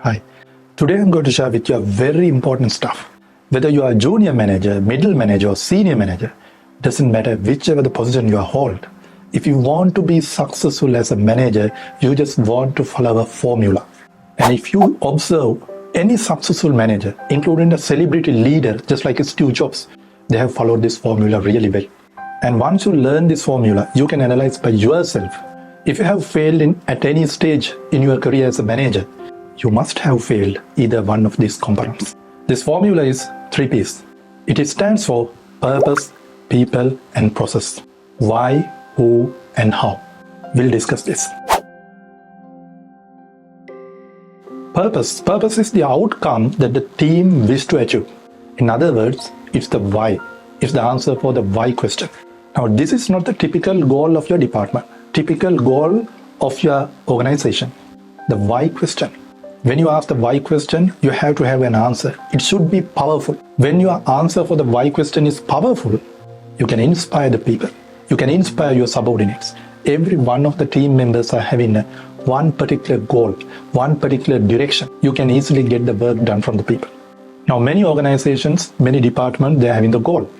Hi, today I'm going to share with you a very important stuff. Whether you are a junior manager, middle manager or senior manager, doesn't matter whichever the position you hold. If you want to be successful as a manager, you just want to follow a formula. And if you observe any successful manager, including a celebrity leader just like Steve Jobs, they have followed this formula really well. And once you learn this formula, you can analyze by yourself. If you have failed at any stage in your career as a manager, you must have failed either one of these components. This formula is 3 P's. It stands for purpose, people, and process. Why, who, and how. We'll discuss this. Purpose. Purpose is the outcome that the team wish to achieve. In other words, it's the why. It's the answer for the why question. Now, this is not the typical goal of your department, typical goal of your organization. The why question. When you ask the why question, you have to have an answer. It should be powerful. When your answer for the why question is powerful, you can inspire the people. You can inspire your subordinates. Every one of the team members are having one particular goal, one particular direction. You can easily get the work done from the people. Now, many organizations, many departments, they're having the goal.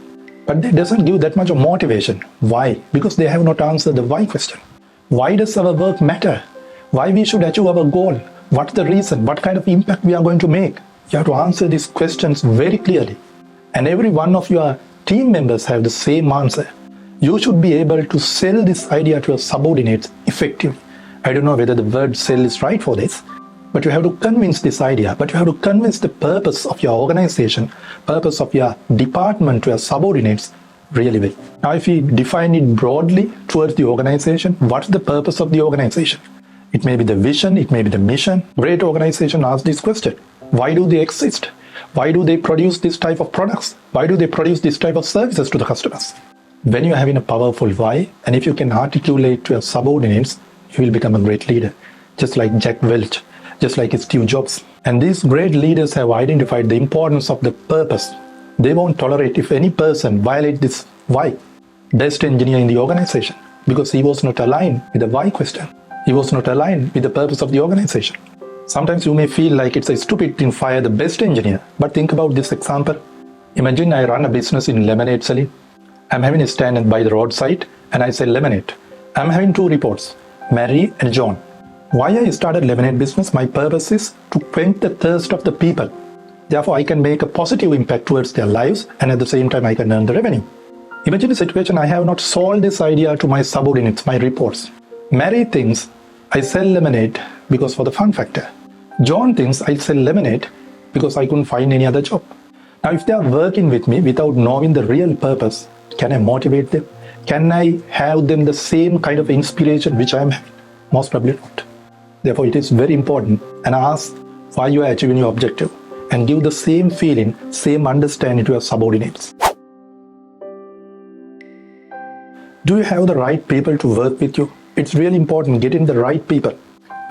But that doesn't give that much of motivation. Why? Because they have not answered the why question. Why does our work matter? Why we should achieve our goal? What's the reason? What kind of impact we are going to make? You have to answer these questions very clearly. And every one of your team members have the same answer. You should be able to sell this idea to your subordinates effectively. I don't know whether the word sell is right for this, but you have to convince this idea, but you have to convince the purpose of your organization, purpose of your department to your subordinates really well. Now, if we define it broadly towards the organization, what's the purpose of the organization? It may be the vision, it may be the mission. Great organization asks this question. Why do they exist? Why do they produce this type of products? Why do they produce this type of services to the customers? When you're having a powerful why, and if you can articulate to your subordinates, you will become a great leader. Just like Jack Welch, just like Steve Jobs. And these great leaders have identified the importance of the purpose. They won't tolerate if any person violates this why. Best engineer in the organization, because he was not aligned with the why question. He was not aligned with the purpose of the organization. Sometimes you may feel like it's a stupid thing to fire the best engineer, but think about this example. Imagine I run a business in lemonade selling. I'm having a stand by the roadside and I sell lemonade. I'm having 2 reports, Mary and John. Why I started lemonade business? My purpose is to quench the thirst of the people. Therefore, I can make a positive impact towards their lives and at the same time I can earn the revenue. Imagine a situation I have not sold this idea to my subordinates, my reports. Mary thinks I sell lemonade because for the fun factor. John thinks I sell lemonade because I couldn't find any other job. Now, if they are working with me without knowing the real purpose, can I motivate them? Can I have them the same kind of inspiration which I am having? Most probably not. Therefore, it is very important and ask why you are achieving your objective and give the same feeling, same understanding to your subordinates. Do you have the right people to work with you? It's really important getting the right people.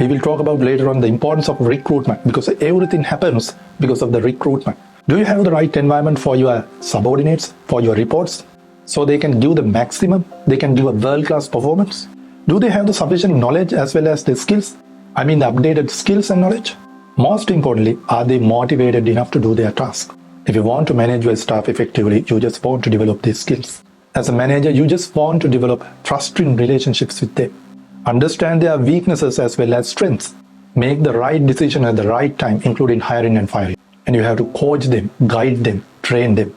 We will talk about later on the importance of recruitment because everything happens because of the recruitment. Do you have the right environment for your subordinates, for your reports, so they can give the maximum, they can give a world-class performance? Do they have the sufficient knowledge as well as the skills? I mean the updated skills and knowledge? Most importantly, are they motivated enough to do their task? If you want to manage your staff effectively, you just want to develop these skills. As a manager, you just want to develop trusting relationships with them. Understand their weaknesses as well as strengths. Make the right decision at the right time, including hiring and firing. And you have to coach them, guide them, train them.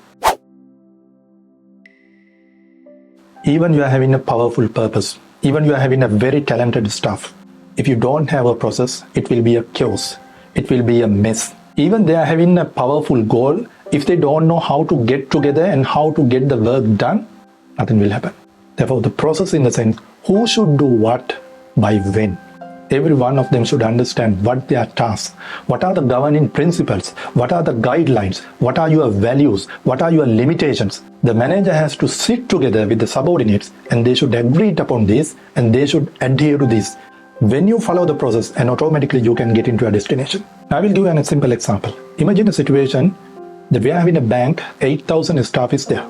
Even you are having a powerful purpose, even you are having a very talented staff, if you don't have a process, it will be a chaos. It will be a mess. Even they are having a powerful goal, if they don't know how to get together and how to get the work done, nothing will happen. Therefore, the process in the sense, who should do what, by when. Every one of them should understand what their tasks, what are the governing principles, what are the guidelines, what are your values, what are your limitations. The manager has to sit together with the subordinates and they should agree upon this and they should adhere to this. When you follow the process, and automatically you can get into a destination. I will give you a simple example. Imagine a situation that we are having a bank, 8,000 staff is there,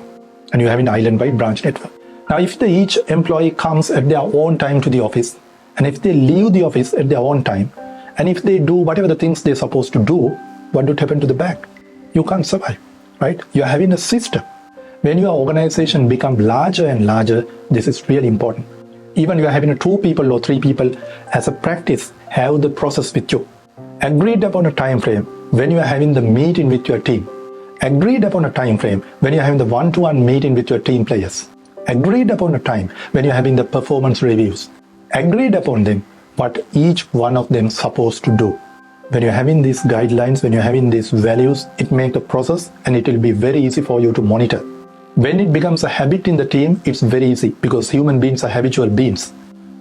and you have an island-wide branch network. Now, if each employee comes at their own time to the office, and if they leave the office at their own time, And if they do whatever the things they're supposed to do, what would happen to the back? You can't survive, right? You're having a system. When your organization becomes larger and larger, this is really important. Even you are having 2 people or 3 people, as a practice, have the process with you. Agreed upon a time frame when you are having the meeting with your team. Agreed upon a time frame when you are having the one-to-one meeting with your team players. Agreed upon a time when you're having the performance reviews. Agreed upon them what each one of them supposed to do. When you're having these guidelines, when you're having these values, it makes the process and it will be very easy for you to monitor. When it becomes a habit in the team, it's very easy because human beings are habitual beings.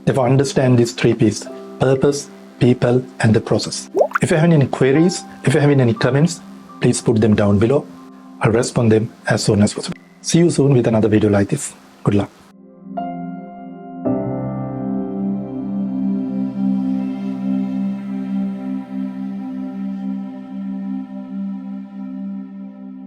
Therefore, understand these 3 P's: purpose, people, and the process. If you have any queries, if you have any comments, please put them down below. I'll respond them as soon as possible. See you soon with another video like this. Good luck.